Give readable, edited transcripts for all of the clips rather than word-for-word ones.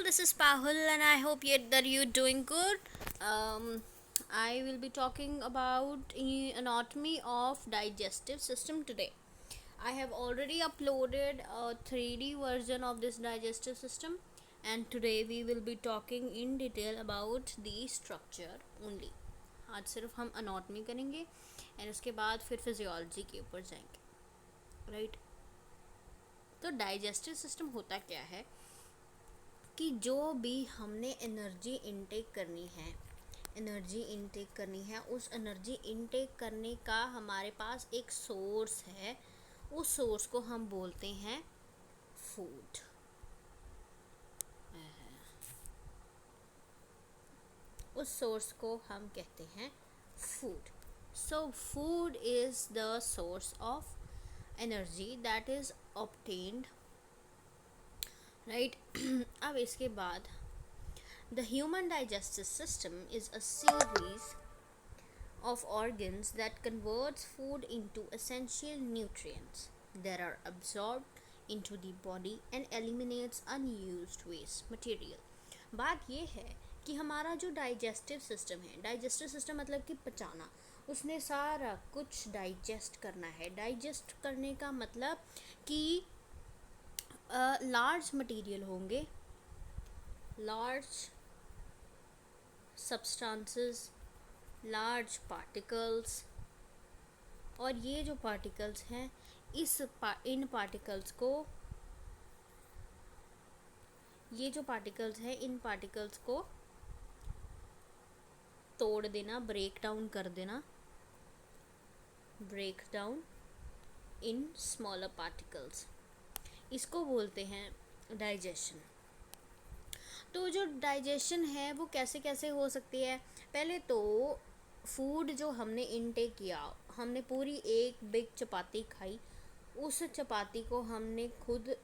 this is Pahul, and I hope that you're doing good. I will be talking about anatomy of digestive system today. I have already uploaded a 3D version of this digestive system, and today we will be talking in detail about the structure only. आज सिर्फ हम anatomy करेंगे and उसके बाद फिर physiology के ऊपर जाएंगे, राइट? तो डाइजेस्टिव सिस्टम होता क्या है कि जो भी हमने एनर्जी इनटेक करनी है उस एनर्जी इनटेक करने का हमारे पास एक सोर्स है। उस सोर्स को हम बोलते हैं फूड। उस सोर्स को हम कहते हैं food. So food is the source of energy that is obtained, right. अब इसके बाद the human digestive system is a series of organs that converts food into essential nutrients that are absorbed into the body and eliminates unused waste material. बात ये है कि हमारा जो digestive system मतलब कि पचाना, उसने सारा कुछ डाइजेस्ट करना है। डाइजेस्ट करने का मतलब कि लार्ज मटेरियल होंगे, लार्ज substances, large particles, और ये जो particles हैं इन particles को तोड़ देना, break down in smaller particles, इसको बोलते हैं डाइजेशन। तो जो डाइजेशन है वो कैसे कैसे हो सकती है? पहले तो फूड जो हमने इनटेक किया, हमने पूरी एक बिग चपाती खाई, उस चपाती को हमने खुद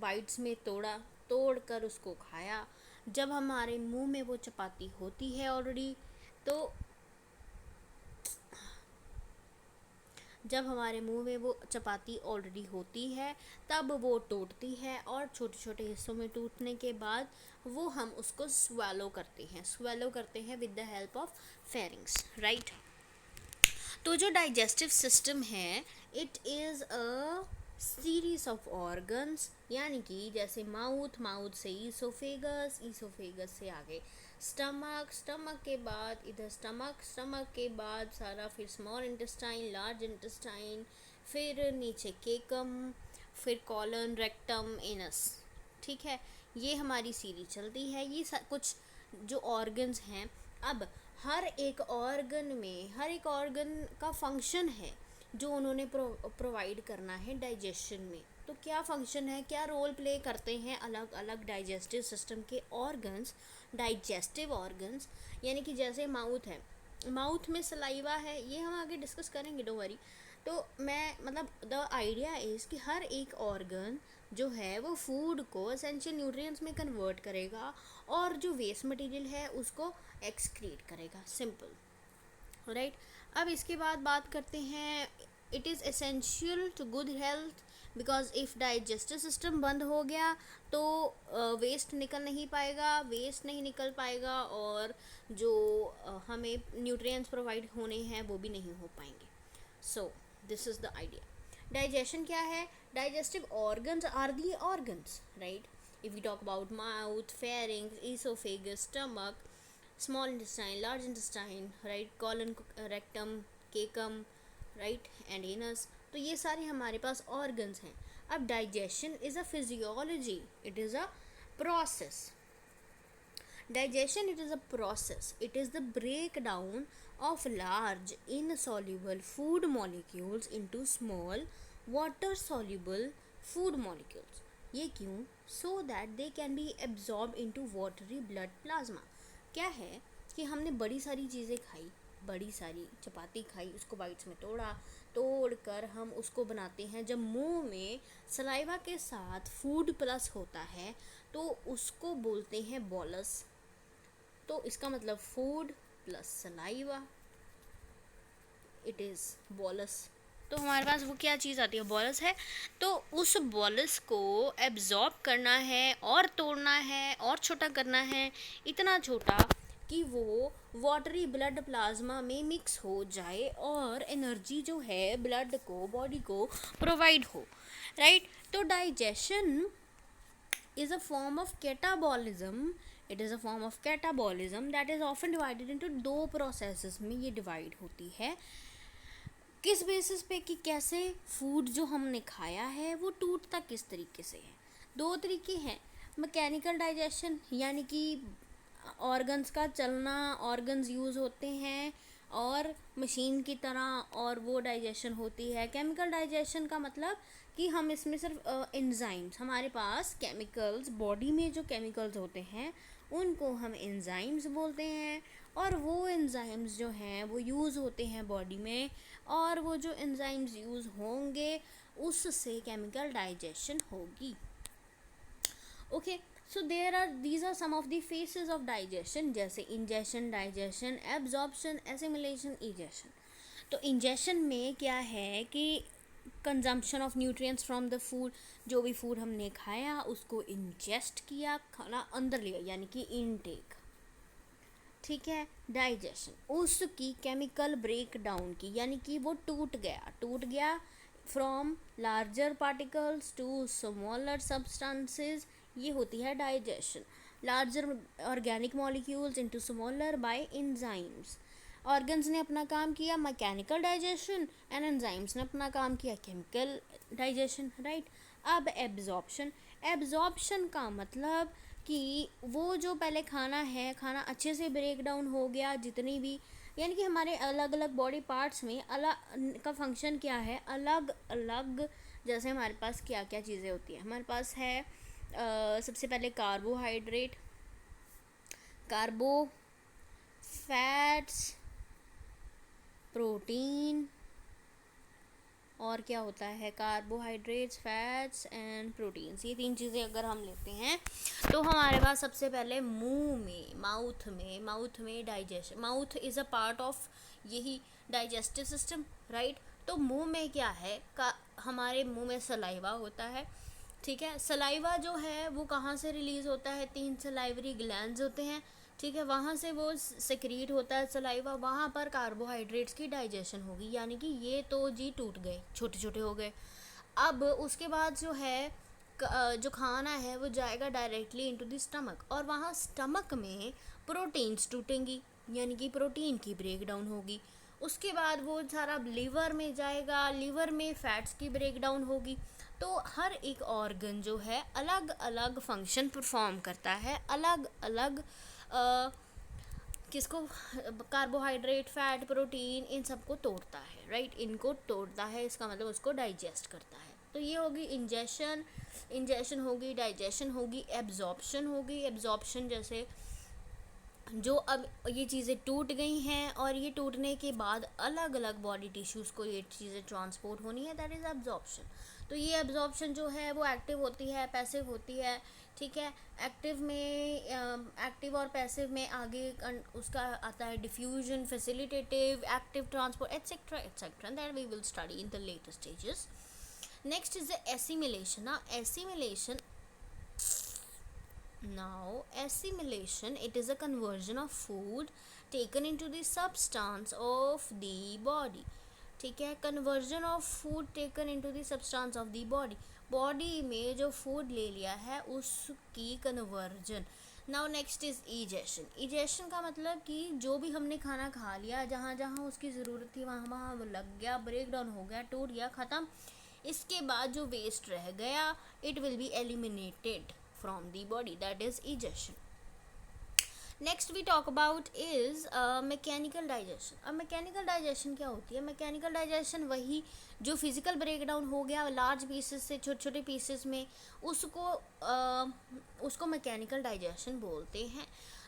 बाइट्स में तोड़कर उसको खाया। जब हमारे मुंह में वो चपाती होती है ऑलरेडी, तो जब हमारे मुंह में वो चपाती ऑलरेडी होती है तब वो टूटती है, और छोटे छोटे हिस्सों में टूटने के बाद वो हम उसको स्वेलो करते हैं with the help of pharynx, right. तो जो डाइजेस्टिव सिस्टम है it is a series of organs, यानी कि जैसे माउथ से ईसोफेगस से आगे स्टमक के बाद इधर स्टमक के बाद सारा फिर स्मॉल इंटेस्टाइन, लार्ज इंटेस्टाइन, फिर नीचे केकम, फिर कॉलन, रेक्टम, एनस, ठीक है। ये हमारी सीरीज चलती है। ये कुछ जो ऑर्गन्स हैं। अब हर एक ऑर्गन का फंक्शन है जो उन्होंने प्रोवाइड करना है डाइजेशन में। तो क्या फंक्शन है, क्या रोल प्ले करते हैं अलग अलग डाइजेस्टिव सिस्टम के ऑर्गन्स, डाइजेस्टिव ऑर्गन्स। यानी कि जैसे माउथ में सलाइवा है, ये हम आगे डिस्कस करेंगे, डोंट वरी। तो द आइडिया इज़ कि हर एक ऑर्गन जो है वो फूड को एसेंशियल न्यूट्रिएंट्स में कन्वर्ट करेगा और जो वेस्ट मटेरियल है उसको एक्सक्रीट करेगा, सिंपल, राइट। अब इसके बाद बात करते हैं, it is essential to good health because if digestive system बंद हो गया तो वेस्ट नहीं निकल पाएगा और जो हमें न्यूट्रिएंट्स प्रोवाइड होने हैं वो भी नहीं हो पाएंगे। So this is the idea. Digestion क्या है? Digestive organs are the organs, right. If we talk about mouth, pharynx, oesophagus, stomach, small intestine, large intestine, right, colon, rectum, caecum, right, and anus, तो ये सारे हमारे पास organs हैं। अब digestion is a physiology, it is a process. Digestion, it is a process. It is the breakdown of large insoluble food molecules into small water soluble food molecules. ये क्यों? So that they can be absorbed into watery blood plasma. क्या है कि हमने बड़ी सारी चीज़ें खाई, बड़ी सारी चपाती खाई, उसको बाइट्स में तोड़कर हम उसको बनाते हैं। जब मुंह में सलाइवा के साथ फूड प्लस होता है तो उसको बोलते हैं बॉलस। तो इसका मतलब food plus saliva, it is bolus, तो हमारे पास वो क्या चीज़ आती है, बॉलस है। तो उस बॉलस को एब्जॉर्ब करना है और तोड़ना है और छोटा करना है, इतना छोटा कि वो वाटरी ब्लड प्लाज्मा में मिक्स हो जाए और एनर्जी जो है ब्लड को, बॉडी को प्रोवाइड हो, राइट। तो digestion is a form of catabolism. It is a form of catabolism that is often divided into दो processes में ये divide होती है। किस बेसिस पे कि कैसे फूड जो हमने खाया है वो टूटता किस तरीके से है। दो तरीके हैं, मैकेनिकल डाइजेशन यानी कि ऑर्गन्स का चलना, ऑर्गन्स यूज़ होते हैं और मशीन की तरह, और वो डाइजेशन होती है। केमिकल डाइजेशन का मतलब कि हम इसमें सिर्फ एंजाइम्स, हमारे पास केमिकल्स, बॉडी में जो केमिकल्स होते हैं उनको हम एंजाइम्स बोलते हैं, और वो एंजाइम्स जो हैं वो यूज़ होते हैं बॉडी में, और वो जो एंजाइम्स यूज़ होंगे उससे केमिकल डाइजेशन होगी। Okay, so these are some of the phases of digestion, जैसे ingestion, digestion, absorption, assimilation, egestion। तो ingestion में क्या है कि consumption of nutrients from the food, जो भी फूड हमने खाया उसको इंजेस्ट किया, खाना अंदर लिया, यानी कि इनटेक, ठीक है। डाइजेशन उसकी केमिकल ब्रेक डाउन की, यानी कि वो टूट गया from larger particles to smaller substances, ये होती है digestion. Larger organic molecules into smaller by enzymes. Organs ने अपना काम किया मैकेनिकल डाइजेशन, एंड एंजाइम्स ने अपना काम किया केमिकल डाइजेशन, राइट। अब एब्जॉर्प्शन का मतलब कि वो जो पहले खाना है, खाना अच्छे से ब्रेक डाउन हो गया, जितनी भी, यानी कि हमारे अलग अलग बॉडी पार्ट्स में अलग का फंक्शन क्या है, अलग अलग। जैसे हमारे पास क्या क्या चीज़ें होती हैं, हमारे पास है सबसे पहले कार्बोहाइड्रेट, कार्बो, फैट्स, प्रोटीन, और क्या होता है, कार्बोहाइड्रेट्स, फैट्स एंड प्रोटीन्स। ये तीन चीज़ें अगर हम लेते हैं तो हमारे पास सबसे पहले माउथ में digestion, mouth is a part of यही डाइजेस्टिव सिस्टम, राइट। तो मुंह में क्या है, हमारे मुंह में सलाइवा होता है, ठीक है। सलाइवा जो है वो कहाँ से रिलीज़ होता है, 3 सलाइवरी ग्लैंड्स होते हैं, ठीक है, वहाँ से वो सेक्रीट होता है सलाइवा, वहाँ पर कार्बोहाइड्रेट्स की डाइजेशन होगी, यानी कि ये तो जी टूट गए, छोटे छोटे हो गए। अब उसके बाद जो है जो खाना है वो जाएगा डायरेक्टली इनटू द स्टमक, और वहाँ स्टमक में प्रोटीन्स टूटेंगी, यानी कि प्रोटीन की ब्रेक डाउन होगी। उसके बाद वो सारा लीवर में जाएगा, लीवर में फैट्स की ब्रेक डाउन होगी। तो हर एक ऑर्गन जो है अलग अलग फंक्शन परफॉर्म करता है, अलग अलग किसको, कार्बोहाइड्रेट, फैट, प्रोटीन, इन सबको तोड़ता है, राइट। इनको तोड़ता है, इसका मतलब उसको डाइजेस्ट करता है। तो ये होगी इंजेशन होगी, डाइजेशन होगी, एब्जॉर्प्शन होगी। एब्जॉर्प्शन जैसे जो अब ये चीज़ें टूट गई हैं और ये टूटने के बाद अलग अलग बॉडी टिश्यूज़ को ये चीज़ें ट्रांसपोर्ट होनी है, दैट इज़ एब्जॉर्प्शन। तो ये एब्जॉर्प्शन जो है वो एक्टिव होती है, पैसिव होती है, ठीक है। एक्टिव और पैसिव में आगे उसका आता है diffusion, facilitative, active, transport, etcetera etcetera, that we will study in the later stages. Next is the assimilation. Now assimilation, it is a conversion of food taken into the substance of the body, ठीक है। Conversion of food taken into the substance of the body, body में जो food ले लिया है उसकी conversion. Now next is egestion का मतलब कि जो भी हमने खाना खा लिया, जहाँ जहाँ उसकी ज़रूरत थी वहाँ वहाँ वो लग गया, ब्रेक डाउन हो गया, टूट गया, ख़त्म। इसके बाद जो वेस्ट रह गया, it will be eliminated from the body, that is egestion. Next we talk about is mechanical digestion. अब mechanical digestion क्या होती है? mechanical digestion वही जो physical breakdown हो गया large pieces से छोटे छोटे pieces में, उसको mechanical digestion बोलते हैं।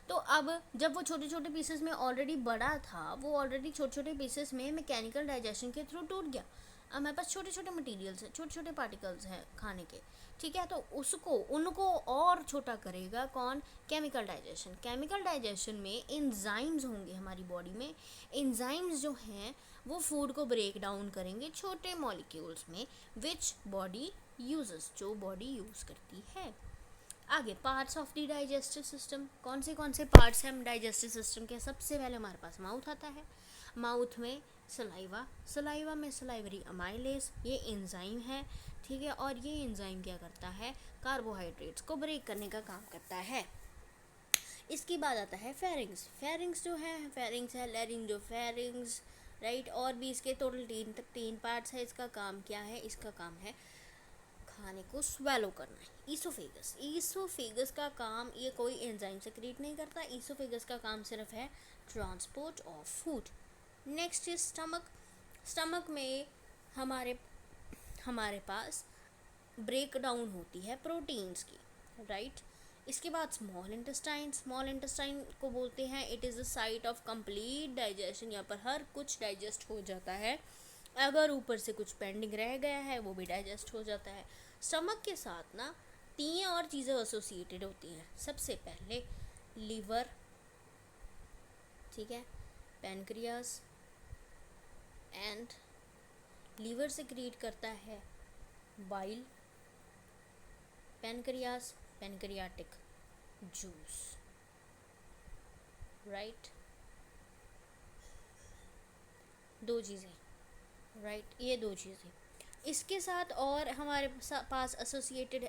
तो अब जब वो छोटे छोटे पीसेस में ऑलरेडी बड़ा था, वो ऑलरेडी छोटे छोटे पीसेस में मैकेनिकल डाइजेशन के थ्रू टूट गया। हमारे पास छोटे छोटे मटेरियल्स हैं, छोटे छोटे पार्टिकल्स हैं खाने के, ठीक है। तो उसको उनको और छोटा करेगा कौन? Chemical digestion. केमिकल डाइजेशन में एंजाइम्स होंगे हमारी बॉडी में। एंजाइम्स जो हैं वो फूड को ब्रेक डाउन करेंगे छोटे मॉलिक्यूल्स में, विच बॉडी यूजेस, जो बॉडी यूज़ करती है। आगे parts of the digestive system, कौन से पार्ट्स हैं डाइजेस्टिव सिस्टम के? सबसे पहले हमारे पास माउथ आता है। माउथ में सलाइवा, सलाइवा में सलाइवरी अमाइलेज, ये एंजाइम है, ठीक है। और ये एंजाइम क्या करता है? कार्बोहाइड्रेट्स को ब्रेक करने का काम करता है। इसके बाद आता है फेरिंग्स। फेरिंग्स जो है, फेरिंग्स है लैरिंजोफेरिंग्स, राइट। और भी इसके टोटल तीन पार्ट्स है। इसका काम क्या है? इसका काम है खाने को स्वेलो करना है। ईसोफेगस, ईसोफेगस का काम, ये कोई एंजाइम सेक्रेट नहीं करता। ईसोफेगस का काम सिर्फ है transport of food. Next is stomach. Stomach में हमारे पास ब्रेक डाउन होती है प्रोटीन्स की, राइट। इसके बाद स्मॉल इंटेस्टाइन। स्मॉल इंटेस्टाइन को बोलते हैं it is the site of complete digestion. यहाँ पर हर कुछ डाइजेस्ट हो जाता है। अगर ऊपर से कुछ पेंडिंग रह गया है वो भी डाइजेस्ट हो जाता है। स्टमक के साथ ना 3 और चीज़ें एसोसिएटेड होती हैं। सबसे पहले लीवर, ठीक है, पैनक्रियास, एंड लीवर से क्रिएट करता है bile, pancreas pancreatic juice, right. 2 चीज़ें, राइट, ये 2 चीज़ें। इसके साथ और हमारे पास एसोसिएटेड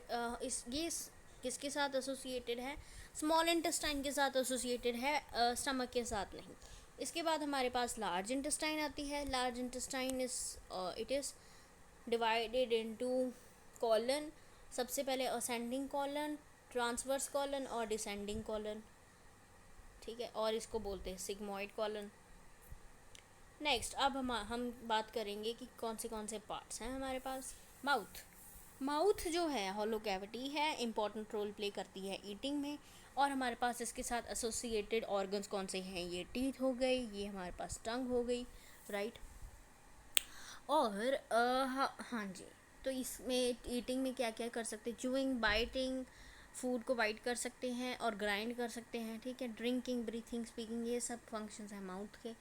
किसके साथ एसोसिएटेड है? स्मॉल इंटेस्टाइन के साथ एसोसिएटेड है, स्टमक के साथ नहीं। इसके बाद हमारे पास लार्ज इंटेस्टाइन आती है। Large intestine it is divided into colon. सबसे पहले असेंडिंग कॉलन, ट्रांसवर्स कॉलन और डिसेंडिंग कॉलन, ठीक है। और इसको बोलते हैं सिग्मोइड कॉलन। नेक्स्ट अब हम बात करेंगे कि कौन से पार्ट्स हैं हमारे पास। माउथ, माउथ जो है हॉलो कैविटी है, इम्पॉर्टेंट रोल प्ले करती है ईटिंग में। और हमारे पास इसके साथ एसोसिएटेड ऑर्गन्स कौन से हैं? ये टीथ हो गई, ये हमारे पास टंग हो गई, राइट। और हाँ जी, तो इसमें ईटिंग में क्या क्या कर सकते हैं? च्यूइंग, बाइटिंग, फूड को बाइट कर सकते हैं और ग्राइंड कर सकते हैं, ठीक है। ड्रिंकिंग, ब्रीथिंग, स्पीकिंग, ये सब फंक्शंस हैं माउथ के।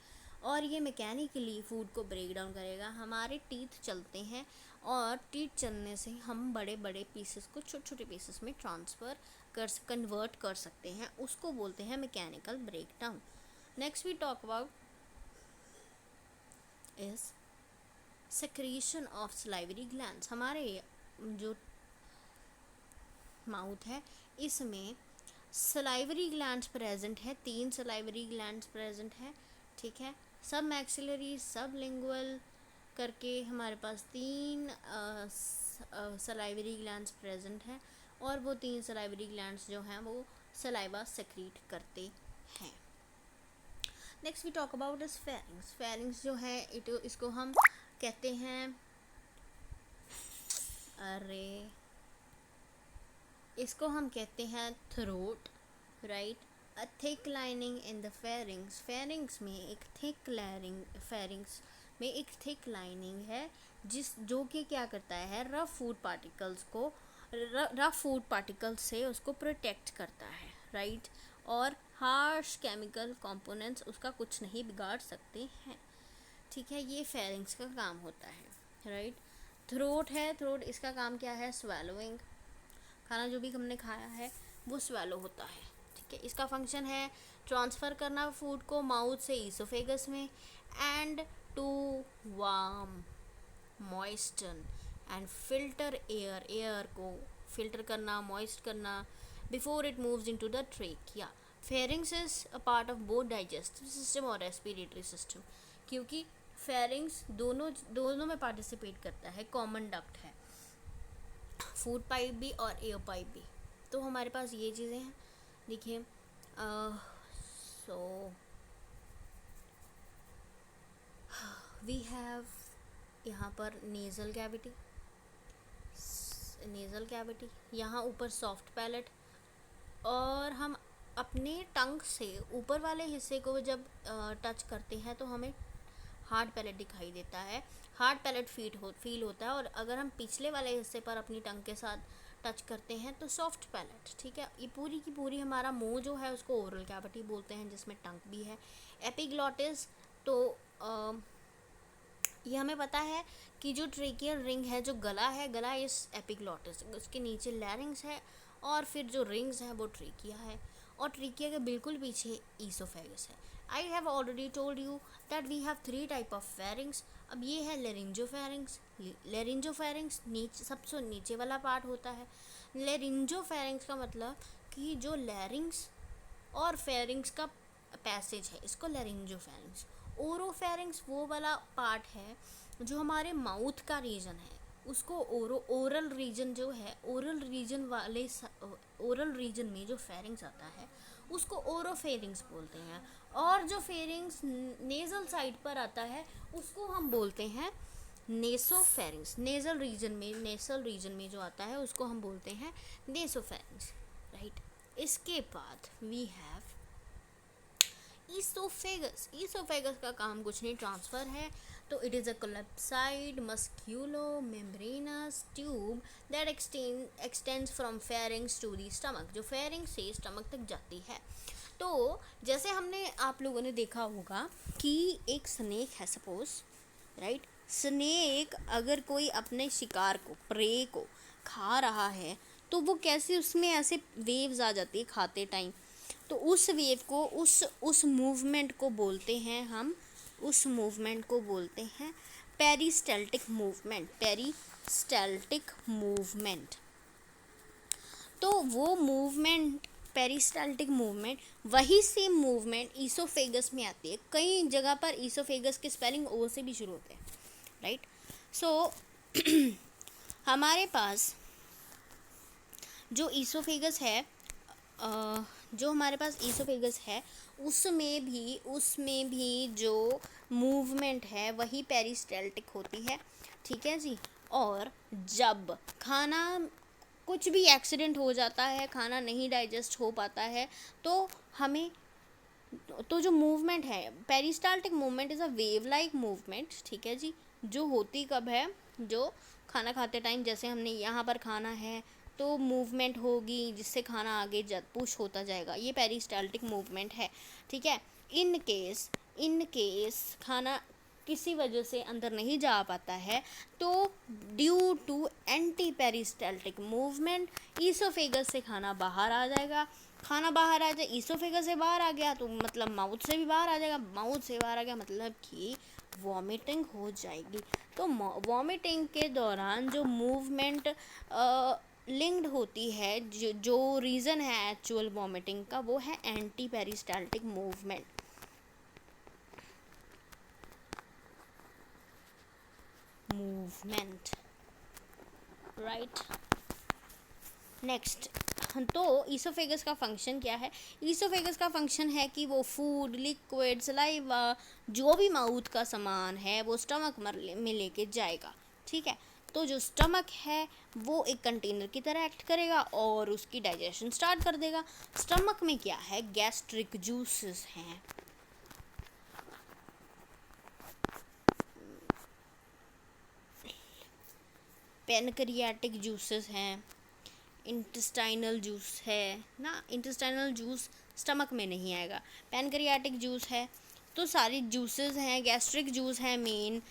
और ये मैकेनिकली फूड को ब्रेक डाउन करेगा। हमारे टीथ चलते हैं और टीथ चलने से हम बड़े बड़े पीसेस को छोटे छोटे पीसेस में कन्वर्ट कर सकते हैं, उसको बोलते हैं mechanical break down. Next we talk about is secretion of salivary glands. हमारे जो माउथ है इसमें सलाइवरी ग्लैंड्स प्रेजेंट है, 3 सलाइवरी ग्लैंड्स प्रेजेंट है, ठीक है। सब मैक्सिलरी, सब लिंगुअल करके हमारे पास 3 सलाइवरी ग्लैंड्स प्रेजेंट है। और वो 3 सलाइवरी ग्लैंड्स जो हैं वो सलाइवा सेक्रीट करते हैं। Next we talk about is pharynx. Pharynx जो है इसको हम कहते हैं, इसको हम कहते हैं throat, right. A thick lining in the pharynx. Pharynx में एक थिक लाइनिंग, फेरिंग्स में एक थिक लाइनिंग है जो कि क्या करता है? रफ फूड पार्टिकल्स से उसको प्रोटेक्ट करता है, राइट। और हार्श केमिकल कंपोनेंट्स उसका कुछ नहीं बिगाड़ सकते हैं, ठीक है। ये फेरिंग्स का काम होता है, राइट। थ्रोट है, थ्रोट इसका काम क्या है? स्वेलोइंग, खाना जो भी हमने खाया है वो स्वेलो होता है, ठीक है। इसका फंक्शन है ट्रांसफ़र करना फूड को माउथ से ईसोफेगस में, and to warm, moisten and filter air, air को फिल्टर करना, मॉइस्ट करना before it moves into the trachea. Pharynx is a part of both digestive system और रेस्पिरेटरी सिस्टम, क्योंकि फेरिंग्स दोनों में पार्टिसिपेट करता है, कॉमन डक्ट है, फूड पाइप भी और एयर पाइप भी। तो हमारे पास ये चीज़ें हैं, देखिए। सो वी हैव यहाँ पर नेज़ल कैविटी, यहाँ ऊपर सॉफ्ट पैलेट। और हम अपने टंग से ऊपर वाले हिस्से को जब टच करते हैं तो हमें हार्ड पैलेट दिखाई देता है। हार्ड पैलेट फील होता है, और अगर हम पिछले वाले हिस्से पर अपनी टंग के साथ टच करते हैं तो सॉफ्ट पैलेट, ठीक है। ये पूरी की पूरी हमारा मुंह जो है उसको ओरल कैविटी बोलते हैं, जिसमें टंग भी है। एपिग्लॉटिस, तो ये हमें पता है कि जो ट्रेकियल रिंग है, जो गला है, गला इस एपिग्लॉटिस, उसके नीचे लैरिंग्स है, और फिर जो रिंग्स हैं वो ट्रेकिया है, और ट्रेकिया के बिल्कुल पीछे ईसोफेगस है। I have already told you that we have 3 type of pharynx. अब ये है लेरिंजोफेरिंग्स। लेरिंजोफेरिंग्स नीचे, सबसे नीचे वाला पार्ट होता है। लेरिंजोफेरिंग्स का मतलब कि जो लैरिंग्स और फेरिंग्स का पैसेज है, इसको लेरिंजोफेरिंग्स। ओरोफेरिंग्स वो वाला पार्ट है जो हमारे माउथ का रीजन है, उसको ओरल रीजन जो है, ओरल रीजन में जो फेरिंग्स आता है उसको ओरोफेरिंग्स बोलते हैं। और जो फेरिंग्स नेजल साइड पर आता है उसको हम बोलते हैं नेसोफेरिंग्स। नेजल रीजन में जो आता है उसको हम बोलते हैं नेसोफेरिंग्स, राइट। इसके बाद वी हैव ईसोफेगस। ईसोफेगस का काम कुछ नहीं, ट्रांसफ़र है। तो it is a collapsed musculomembranous tube that extends from pharynx to the stomach, जो फेरिंग से स्टमक तक जाती है। तो जैसे हमने, आप लोगों ने देखा होगा कि एक स्नेक है सपोज, राइट। स्नेक अगर कोई अपने शिकार को, प्रे को खा रहा है, तो वो कैसे, उसमें ऐसे वेव्स आ जाती है खाते टाइम, तो उस वेव को, उस मूवमेंट को बोलते हैं हम, उस मूवमेंट को बोलते हैं पेरिस्टैल्टिक मूवमेंट। Peristaltic movement. तो वो मूवमेंट, पेरिस्टैल्टिक मूवमेंट, वही सेम मूवमेंट ईसोफेगस में आती है। कई जगह पर ईसोफेगस के स्पेलिंग ओ से भी शुरू होते हैं, राइट। सो हमारे पास जो ईसोफेगस है, जो हमारे पास ईसोफेगस है, उसमें भी जो मूवमेंट है वही पेरिस्टैल्टिक होती है, ठीक है जी। और जब खाना, कुछ भी एक्सीडेंट हो जाता है, खाना नहीं डाइजेस्ट हो पाता है, तो हमें, तो जो मूवमेंट है peristaltic movement is a wave like movement, ठीक है जी। जो होती कब है, जो खाना खाते टाइम, जैसे हमने यहाँ पर खाना है तो मूवमेंट होगी जिससे खाना आगे पुश होता जाएगा, ये पेरिस्टाल्टिक मूवमेंट है, ठीक है। इन केस खाना किसी वजह से अंदर नहीं जा पाता है, तो due to anti peristaltic movement oesophagus से खाना बाहर आ जाएगा। खाना बाहर आ जाए, ईसोफेगस से बाहर आ गया तो मतलब माउथ से भी बाहर आ जाएगा, माउथ से बाहर आ गया मतलब कि वॉमिटिंग हो जाएगी। तो वॉमिटिंग के दौरान जो मूवमेंट लिंक्ड होती है, जो रीज़न है एक्चुअल वॉमिटिंग का, वो है anti peristaltic movement. Right. Next, तो ईसोफेगस का फंक्शन क्या है? ईसोफेगस का फंक्शन है कि वो फूड, लिक्विड, सलाइवा, जो भी माउथ का सामान है वो स्टमक में लेके जाएगा, ठीक है। तो जो स्टमक है वो एक कंटेनर की तरह एक्ट करेगा और उसकी डाइजेशन स्टार्ट कर देगा। स्टमक में क्या है? गैस्ट्रिक जूसेस हैं, पैनक्रियाटिक जूसेस हैं, इंटेस्टाइनल जूस है ना। इंटेस्टाइनल जूस स्टमक में नहीं आएगा, पैनक्रियाटिक जूस है। तो सारी जूसेस हैं, गैस्ट्रिक जूस है मेन,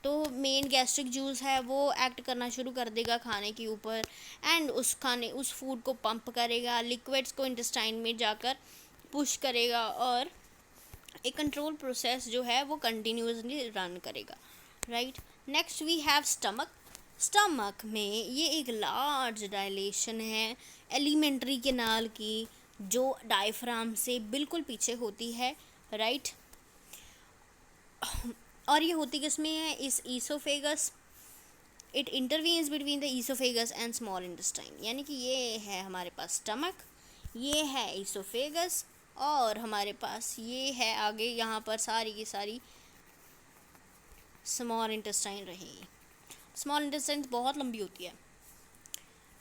तो मेन गैस्ट्रिक जूस है वो एक्ट करना शुरू कर देगा खाने के ऊपर, एंड उस फूड को पंप करेगा, लिक्विड्स को इंटेस्टाइन में जाकर पुश करेगा, और एक कंट्रोल प्रोसेस जो है वो कंटिन्यूसली रन करेगा, right. Next we have stomach. Stomach में ये एक लार्ज डायलेशन है एलिमेंट्री कैनाल की, जो डायफ्राम से बिल्कुल पीछे होती है, राइट। और ये होती किसमें है? इस oesophagus. It intervenes between the oesophagus and small intestine, यानी कि ये है हमारे पास स्टमक, ये है ईसोफेगस, और हमारे पास ये है आगे यहाँ पर सारी की सारी स्मॉल इंटेस्टाइन रहेगी। स्मॉल इंटेस्टाइन बहुत लंबी होती है,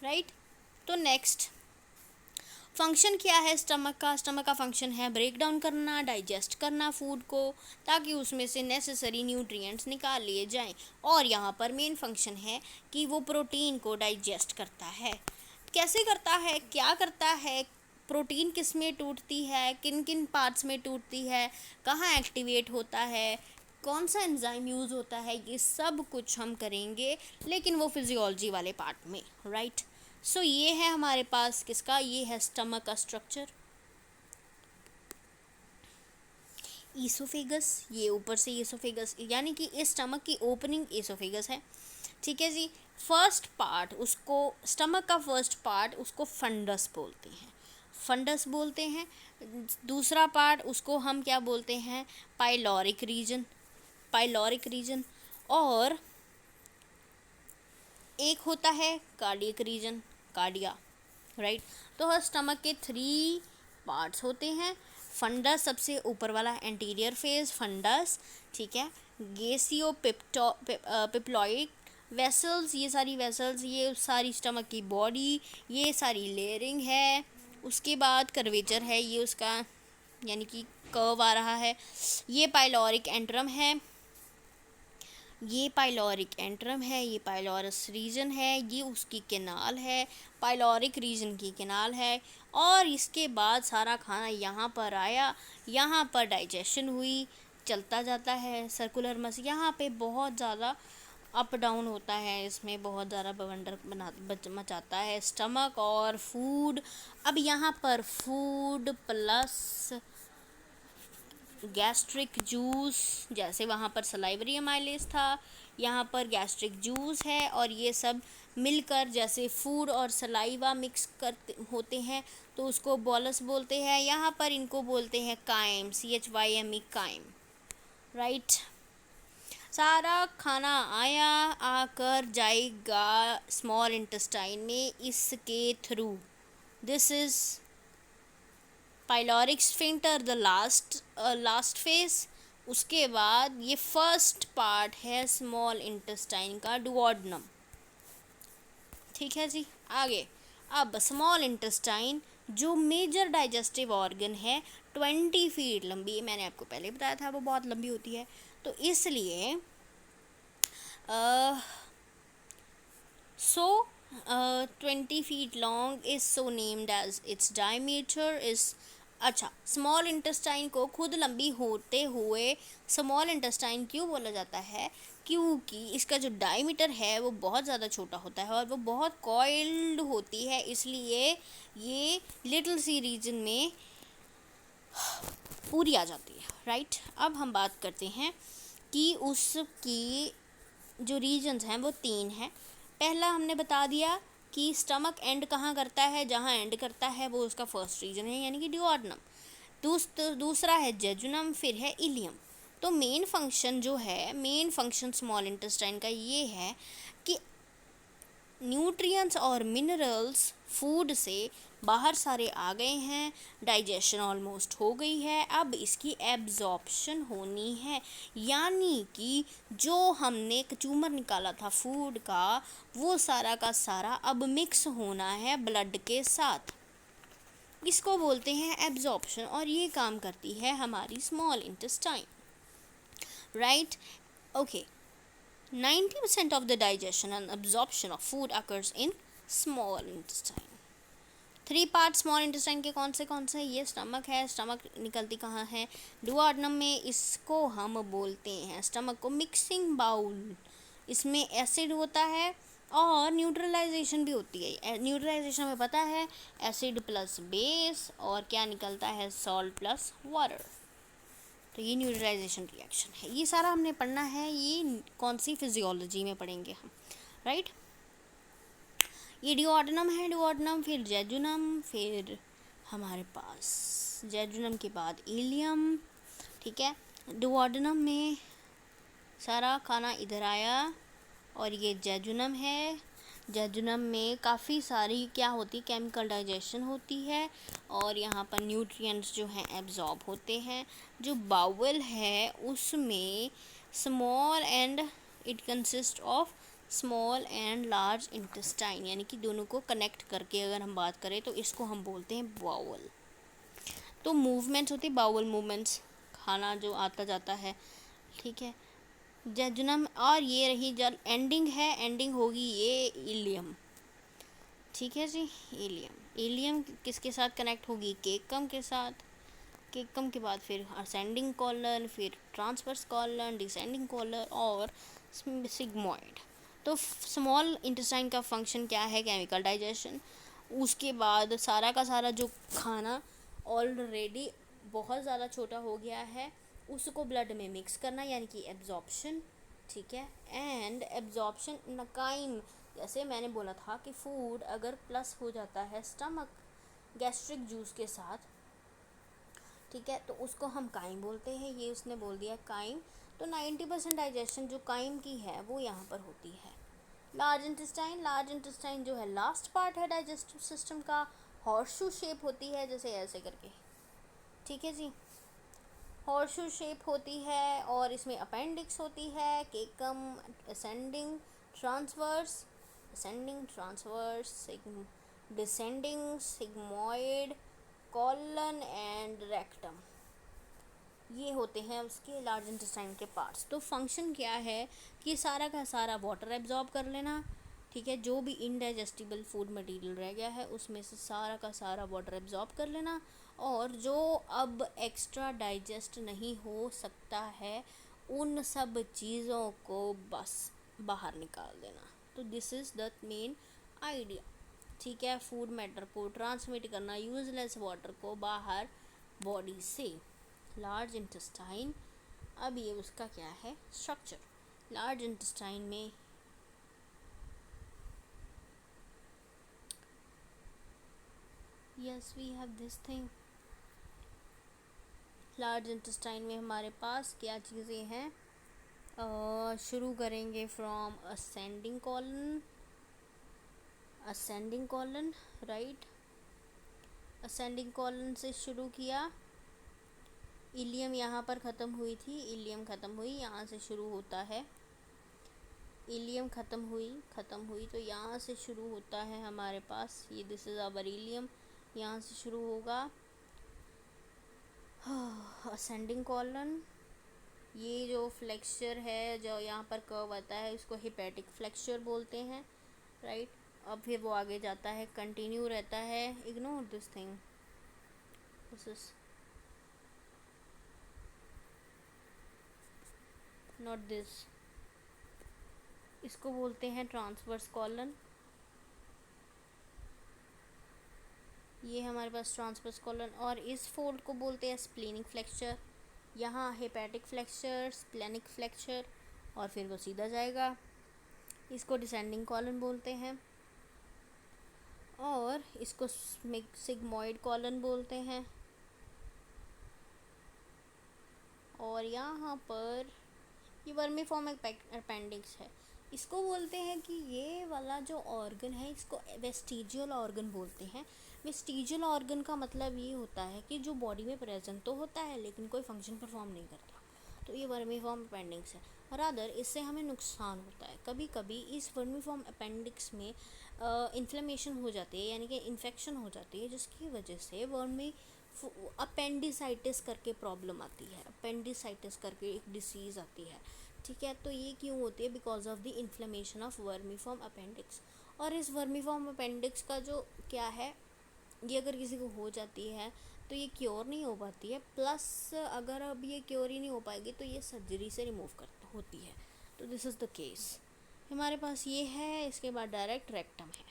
राइट। तो नेक्स्ट, फंक्शन क्या है स्टमक का? स्टमक का फंक्शन है ब्रेक डाउन करना, डाइजेस्ट करना फूड को, ताकि उसमें से नेसेसरी न्यूट्रिएंट्स निकाल लिए जाएं। और यहाँ पर मेन फंक्शन है कि वो प्रोटीन को डाइजेस्ट करता है। कैसे करता है, क्या करता है, प्रोटीन किस में टूटती है, किन किन पार्ट्स में टूटती है, कहाँ एक्टिवेट होता है, कौन सा एंजाइम यूज़ होता है, ये सब कुछ हम करेंगे, लेकिन वो फिजियोलॉजी वाले पार्ट में, राइट। सो ये है हमारे पास किसका, ये है स्टमक का स्ट्रक्चर। ईसोफेगस, ये ऊपर से ईसोफेगस, यानी कि इस स्टमक की ओपनिंग ईसोफेगस है, ठीक है जी। फर्स्ट पार्ट उसको, स्टमक का फर्स्ट पार्ट उसको फंडस बोलते हैं, फंडस बोलते हैं। दूसरा पार्ट उसको हम क्या बोलते हैं, पाइलोरिक रीजन, पाइलोरिक रीजन। और एक होता है कार्डियक रीजन, कार्डिया, राइट। तो हर स्टमक के 3 पार्ट्स होते हैं। फंडस सबसे ऊपर वाला एंटीरियर फेज फंडस, ठीक है। गेसियो पिप्लॉइड वेसल्स, ये सारी वेसल्स, ये सारी स्टमक की बॉडी, ये सारी लेयरिंग है। उसके बाद कर्वेचर है ये उसका, यानी कि कर्व आ रहा है। ये पाइलोरिक एंट्रम है, ये पाइलोरिक एंट्रम है, ये पाइलोरस रीजन है, ये उसकी कैनाल है, पाइलोरिक रीजन की कैनाल है। और इसके बाद सारा खाना यहाँ पर आया, यहाँ पर डाइजेशन हुई, चलता जाता है सर्कुलर मस। यहाँ पे बहुत ज़्यादा अप डाउन होता है, इसमें बहुत ज़्यादा बवंडर मचाता है स्टमक और फूड। अब यहाँ पर फूड प्लस गैस्ट्रिक जूस, जैसे वहाँ पर सलाइवरी अमाइलेज था, यहाँ पर गैस्ट्रिक जूस है, और ये सब मिलकर जैसे फूड और सलाइवा मिक्स करते होते हैं तो उसको बोलस बोलते हैं। यहाँ पर इनको बोलते हैं काइम, CHYME, काइम, राइट। सारा खाना आया, आकर जाएगा स्मॉल इंटेस्टाइन में इसके through. This is pyloric sphincter, the last face. उसके बाद ये फर्स्ट पार्ट है स्मॉल इंटेस्टाइन का, डुओडेनम, ठीक है जी। आगे अब स्मॉल इंटेस्टाइन जो मेजर डाइजेस्टिव ऑर्गन है, 20 फीट लंबी, मैंने आपको पहले बताया था वो बहुत लंबी होती है, तो इसलिए 20 feet long is so named as its diameter is। अच्छा, स्मॉल इंटेस्टाइन को खुद लंबी होते हुए स्मॉल इंटेस्टाइन क्यों बोला जाता है? क्योंकि इसका जो डायमीटर है वो बहुत ज़्यादा छोटा होता है और वो बहुत कॉइल्ड होती है, इसलिए ये लिटिल सी रीजन में पूरी आ जाती है, राइट। अब हम बात करते हैं कि उसकी जो रीजन्स हैं वो 3 हैं। पहला हमने बता दिया कि स्टमक एंड कहाँ करता है, जहाँ एंड करता है वो उसका फर्स्ट रीजन है, यानी कि डुओडेनम। दूसरा है जेजुनम, फिर है इलियम। तो मेन फंक्शन जो है, मेन फंक्शन स्मॉल इंटेस्टाइन का ये है कि न्यूट्रिएंट्स और मिनरल्स फूड से बाहर सारे आ गए हैं, डाइजेशन ऑलमोस्ट हो गई है, अब इसकी एब्जॉर्प्शन होनी है, यानी कि जो हमने कचूमर निकाला था फूड का वो सारा का सारा अब मिक्स होना है ब्लड के साथ, इसको बोलते हैं एब्जॉर्प्शन। और ये काम करती है हमारी small intestine, right. Okay, 90% of the digestion and absorption of food occurs in small intestine। 3 part small intestine के कौन से ये स्टमक है, स्टमक निकलती कहाँ है, डुओडेनम में। इसको हम बोलते हैं स्टमक को मिक्सिंग बाउल, इसमें एसिड होता है और न्यूट्रलाइजेशन भी होती है। न्यूट्रलाइजेशन में पता है एसिड प्लस बेस, और क्या निकलता है, सॉल्ट प्लस वाटर। तो ये न्यूट्रलाइजेशन रिएक्शन है, ये सारा हमने पढ़ना है, ये कौन सी फिजियोलॉजी में पढ़ेंगे हम, राइट। ये डुओडेनम है, डुओडेनम, फिर जेजुनम, फिर हमारे पास जेजुनम के बाद इलियम, ठीक है। डुओडेनम में सारा खाना इधर आया और ये जेजुनम है। जेजुनम में काफ़ी सारी क्या होती, केमिकल डाइजेशन होती है और यहाँ पर न्यूट्रिएंट्स जो हैं एब्जॉर्ब होते हैं। जो बाउल है उसमें small and it consist of small and large intestine, यानी कि दोनों को कनेक्ट करके अगर हम बात करें तो इसको हम बोलते हैं बाउल। तो मूवमेंट्स होती है बाउल मूवमेंट्स, खाना जो आता जाता है, ठीक है, जजनम। और ये रही जब एंडिंग है, एंडिंग होगी ये इलियम, ठीक है जी। इलियम किसके साथ कनेक्ट होगी? केकम के साथ। केकम के बाद फिर असेंडिंग कॉलन, फिर ट्रांसवर्स कॉलन, डिसेंडिंग कॉलन और सिग्मोइड। तो स्मॉल इंटेस्टाइन का फंक्शन क्या है? Chemical digestion. उसके बाद सारा का सारा जो खाना ऑलरेडी बहुत ज़्यादा छोटा हो गया है उसको ब्लड में मिक्स करना, यानी कि एब्जॉर्प्शन, ठीक है। एंड एब्जॉर्प्शन नकाइम, जैसे मैंने बोला था कि फूड अगर प्लस हो जाता है स्टमक गैस्ट्रिक जूस के साथ, ठीक है, तो उसको हम काइम बोलते हैं। ये उसने बोल दिया काइम। तो 90% डाइजेशन जो काइम की है वो यहाँ पर होती है। लार्ज इंटेस्टाइन जो है लास्ट पार्ट है डाइजेस्टिव सिस्टम का, हॉर्सशू शेप होती है, जैसे ऐसे करके, ठीक है जी, हॉर्सशू शेप होती है। और इसमें अपेंडिक्स होती है, केकम, ascending, transverse, descending, sigmoid, colon and rectum. ये होते हैं उसके लार्ज इंटेस्टाइन के पार्ट्स। तो फंक्शन क्या है कि सारा का सारा वाटर एब्जॉर्ब कर लेना, ठीक है, जो भी इनडाइजेस्टिबल फूड मटेरियल रह गया है उसमें से सारा का सारा वाटर एब्जॉर्ब कर लेना, और जो अब एक्स्ट्रा डाइजेस्ट नहीं हो सकता है उन सब चीज़ों को बस बाहर निकाल देना। तो this is the main idea, ठीक है, फूड मैटर को ट्रांसमिट करना, यूजलेस वाटर को बाहर बॉडी से। लार्ज इंटेस्टाइन, अब ये उसका क्या है स्ट्रक्चर। लार्ज इंटेस्टाइन में yes we have this thing. Large intestine में हमारे पास क्या चीज़ें हैं? शुरू करेंगे from ascending colon, right. Ascending colon से शुरू किया, इलियम यहाँ पर ख़त्म हुई थी, इलियम ख़त्म हुई, यहाँ से शुरू होता है, इलियम ख़त्म हुई तो यहाँ से शुरू होता है हमारे पास ये, दिस इज़ आवर इलियम, यहाँ से शुरू होगा असेंडिंग कॉलन। ये जो फ्लेक्चर है जो यहाँ पर कर्व आता है इसको हिपैटिक फ्लेक्चर बोलते हैं, राइट। अब फिर वो आगे जाता है, कंटिन्यू रहता है, ignore this thing, this is not this, इसको बोलते हैं ट्रांसवर्स कॉलन। ये हमारे पास ट्रांसवर्स कॉलन, और इस फोल्ड को बोलते हैं स्प्लेनिक फ्लेक्चर। यहाँ हेपेटिक फ्लेक्चर, स्प्लेनिक फ्लेक्चर, और फिर वो सीधा जाएगा, इसको डिसेंडिंग कॉलन बोलते हैं, और इसको सिग्मोइड कॉलन बोलते हैं। और यहाँ पर ये वर्मीफॉर्म अपेंडिक्स है, इसको बोलते हैं कि ये वाला जो ऑर्गन है इसको वेस्टिजियल ऑर्गन बोलते हैं। वेस्टिजियल ऑर्गन का मतलब ये होता है कि जो बॉडी में प्रेजेंट तो होता है लेकिन कोई फंक्शन परफॉर्म नहीं करता, तो ये वर्मीफॉर्म अपेंडिक्स है। रादर इससे हमें नुकसान होता है, कभी कभी इस वर्मीफॉर्म अपेंडिक्स में इन्फ्लेमेशन हो जाती है, यानी कि इन्फेक्शन हो जाती है, जिसकी वजह से वर्मी अपेंडिसाइटिस करके प्रॉब्लम आती है, अपेंडिसाइटिस करके एक डिसीज़ आती है, ठीक है। तो ये क्यों होती है? Because of the inflammation of vermiform appendix. और इस वर्मीफॉर्म अपेंडिक्स का जो क्या है, ये अगर किसी को हो जाती है तो ये क्योर नहीं हो पाती है, प्लस अगर अब ये क्योर ही नहीं हो पाएगी तो ये सर्जरी से रिमूव कर होती है। तो दिस इज़ द केस हमारे पास ये है। इसके बाद डायरेक्ट रेक्टम है,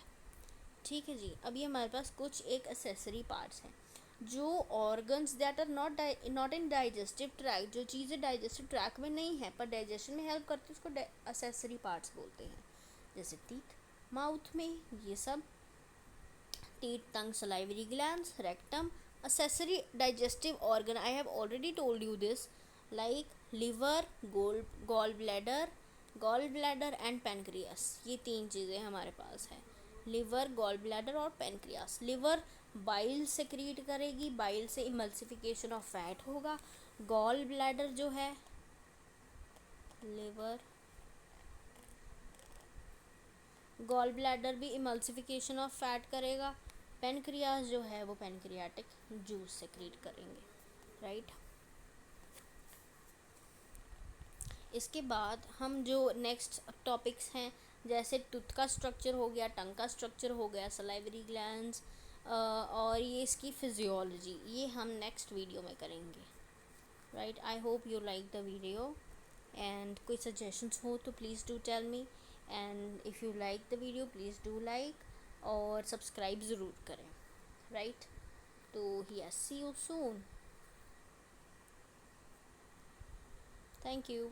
ठीक है जी। अभी हमारे पास कुछ एक एसेसरी पार्ट्स हैं, जो organs that are not in digestive tract, जो चीज़ें डाइजेस्टिव ट्रैक में नहीं है पर डाइजेशन में हेल्प करती है, उसको एसेसरी पार्ट्स बोलते हैं। जैसे टीथ, माउथ में ये सब, teeth, tongue, salivary glands, rectum, accessory digestive organ I have already told you this, like liver, gall bladder and pancreas। ये तीन चीज़ें हमारे पास है, लिवर, गॉल ब्लैडर और पेनक्रियास। लिवर बाइल सेक्रीट करेगी, बाइल से इमल्सिफिकेशन ऑफ फैट होगा। Gall bladder जो है, लिवर गॉल ब्लैडर भी इमल्सिफिकेशन ऑफ फैट करेगा। पेनक्रियाज जो है वो पेनक्रियाटिक जूस सेक्रीट करेंगे, राइट। इसके बाद हम जो नेक्स्ट टॉपिक्स हैं, जैसे टूथ का स्ट्रक्चर हो गया, टंग का स्ट्रक्चर हो गया, सलाइवरी ग्लैंड्स और ये इसकी फिजियोलॉजी, ये हम नेक्स्ट वीडियो में करेंगे, right. I hope you like the video and कोई सजेशंस हो तो please do tell me, and if you like the video please do like और सब्सक्राइब ज़रूर करें, राइट। तो yes, see you soon, thank you.